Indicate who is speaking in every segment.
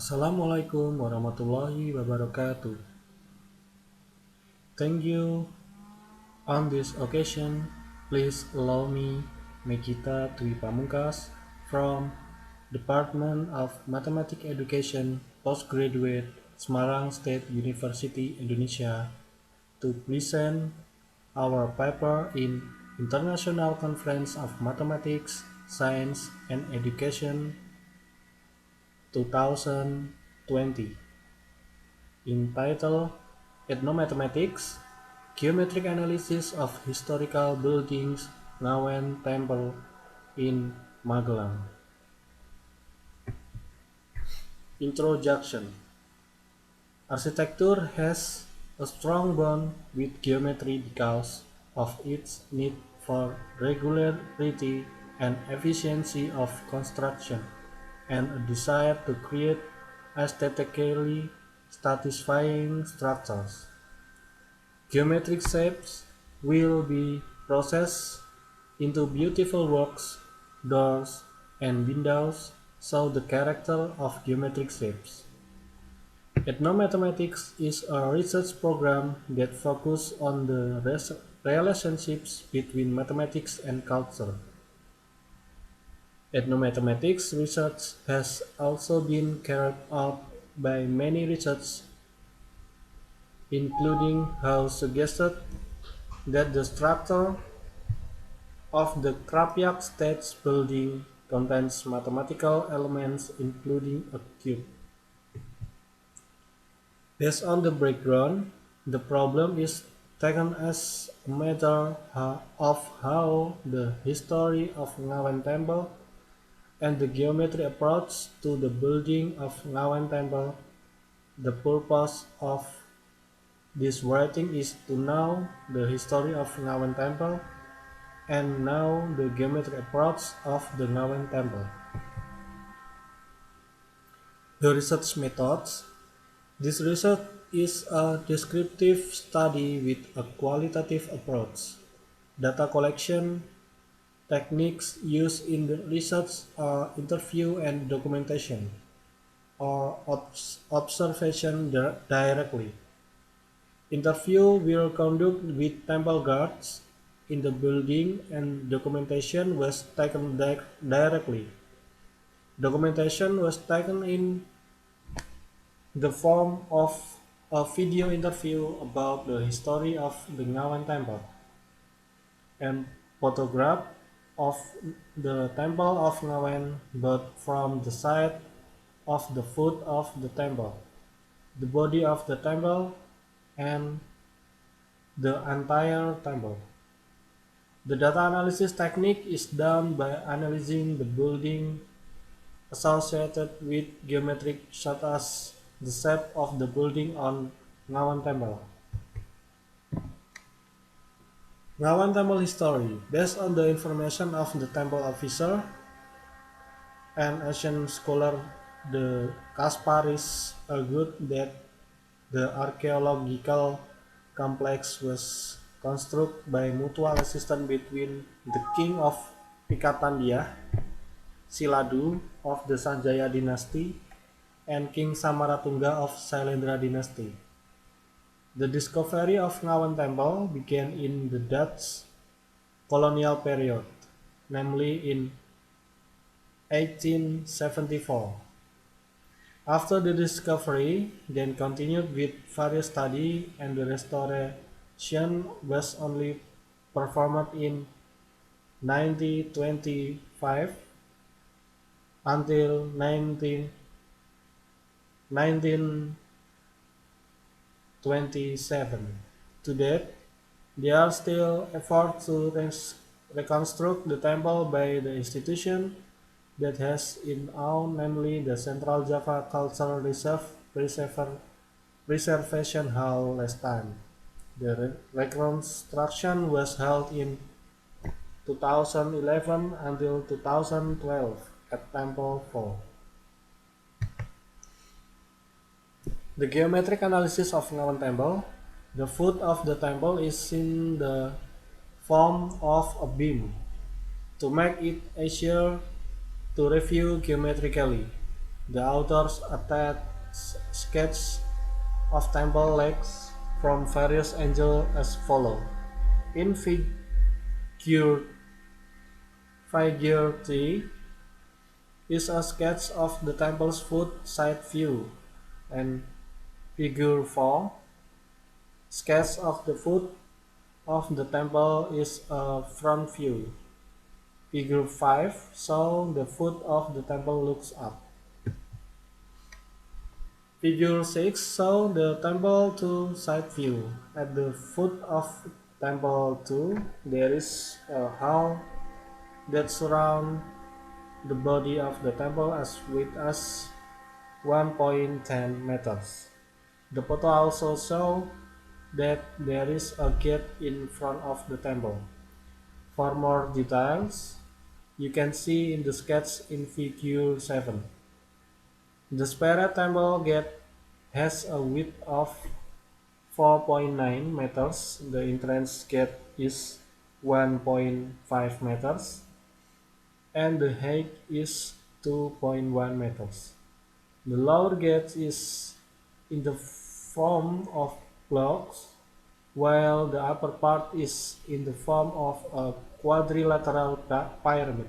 Speaker 1: Assalamualaikum warahmatullahi wabarakatuh. Thank you. On this occasion, please allow me, Megita Dwi Pamungkas, from Department of Mathematics Education, Postgraduate, Semarang State University, Indonesia, to present our paper in International Conference of Mathematics, Science, and Education 2020, entitled Ethnomathematics, Geometric Analysis of Historical Buildings, Ngawen Temple in Magelang. Introduction. Architecture has a strong bond with geometry because of its need for regularity and efficiency of construction, and a desire to create aesthetically satisfying structures. Geometric shapes will be processed into beautiful works, doors, and windows show the character of geometric shapes. Ethnomathematics is a research program that focuses on the relationships between mathematics and culture. Ethnomathematics research has also been carried out by many researchers, including how suggested that the structure of the Krapyak State building contains mathematical elements including a cube. Based on the background, the problem is taken as a matter of how the history of Ngawen Temple and the geometry approach to the building of Ngawen Temple. The purpose of this writing is to know the history of Ngawen Temple and now the geometry approach of the Ngawen Temple. The research methods. This research is a descriptive study with a qualitative approach. Data collection techniques used in the research are interview and documentation, or observation directly. Interview will conduct with temple guards in the building, and documentation was taken directly. Documentation was taken in the form of a video interview about the history of the Ngawen Temple and photograph of the Temple of Ngawen, but from the side of the foot of the temple, the body of the temple, and the entire temple. The data analysis technique is done by analyzing the building associated with geometric such as the shape of the building on Ngawan Temple. Ngawan Temple history. Based on the information of the temple officer and ancient scholar, the Kasparis argued that the archaeological complex was constructed by mutual assistance between the king of Pikatandia, Siladu of the Sanjaya dynasty, and King Samaratungga of Sailendra dynasty. The discovery of Ngawen Temple began in the Dutch colonial period, namely in 1874. After the discovery, then continued with various study, and the restoration was only performed in 1925 until 1927. To date, there are still efforts to reconstruct the temple by the institution that has in own, namely the Central Java Cultural Preservation Hall last time. The reconstruction was held in 2011 until 2012 at Temple 4. The geometric analysis of Ngawan Temple. The foot of the temple is in the form of a beam. To make it easier to review geometrically, The authors attach sketches of temple legs from various angles as follows. In figure 3 is a sketch of the temple's foot side view, and figure 4 sketch of the foot of the temple is a front view. Figure 5 shows the foot of the temple looks up. Figure 6 shows the temple 2 side view. At the foot of temple 2 there is a hall that surrounds the body of the temple as width as 1.10 meters. The photo also shows that there is a gate in front of the temple. For more details, you can see in the sketch in figure 7. The Spire Temple gate has a width of 4.9 meters. The entrance gate is 1.5 meters and the height is 2.1 meters. The lower gate is in the form of blocks, while the upper part is in the form of a quadrilateral pyramid.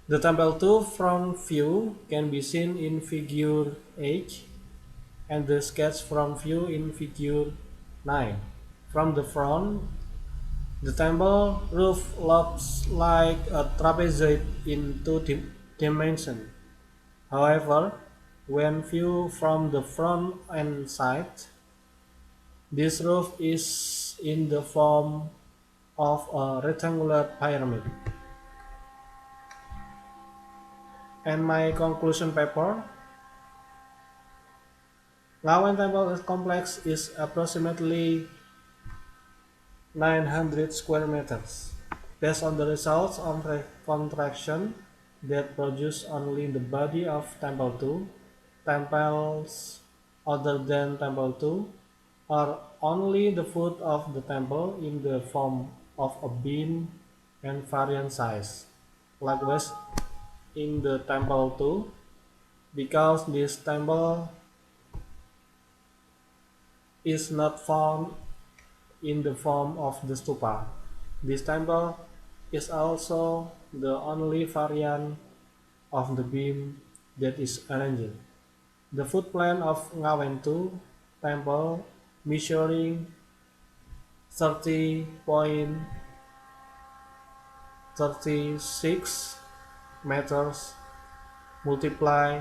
Speaker 1: The temple 2 front view can be seen in figure 8 and the sketch front view in figure 9. From the front, the temple roof looks like a trapezoid in two dimensions. However, when viewed from the front and side, this roof is in the form of a rectangular pyramid. And my conclusion paper, Ngawen Temple complex is approximately 900 square meters. Based on the results of contraction that produce only the body of Temple 2, temples other than Temple 2 are only the foot of the temple in the form of a beam and variant size. Likewise, in the Temple 2, because this temple is not found in the form of the stupa, this temple is also the only variant of the beam that is arranged. The foot plan of Ngawen 2 temple measuring 30.36 meters multiply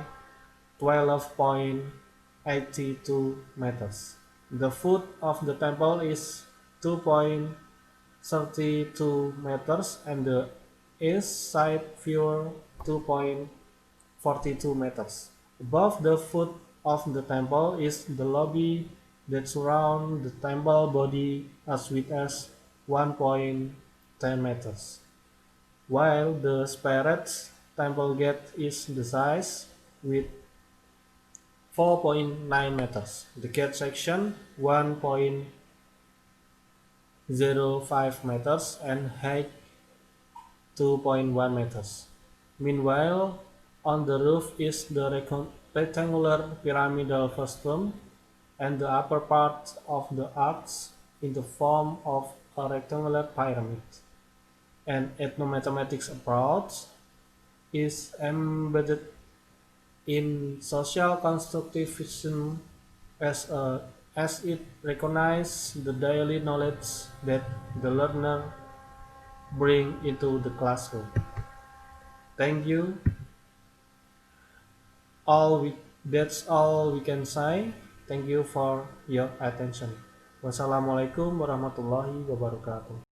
Speaker 1: 12.82 meters. The foot of the temple is 2.32 meters and the east side view 2.42 meters. Above the foot of the temple is the lobby that surrounds the temple body as width as 1.10 meters, while the Spirit temple gate is the size with 4.9 meters. The gate section 1.05 meters and height 2.1 meters. Meanwhile, on the roof is the rectangular pyramidal frustum and the upper part of the arch in the form of a rectangular pyramid. An ethnomathematics approach is embedded in social constructivism as it recognizes the daily knowledge that the learner bring into the classroom. Thank you. That's all we can say. Thank you for your attention. Wassalamualaikum warahmatullahi wabarakatuh.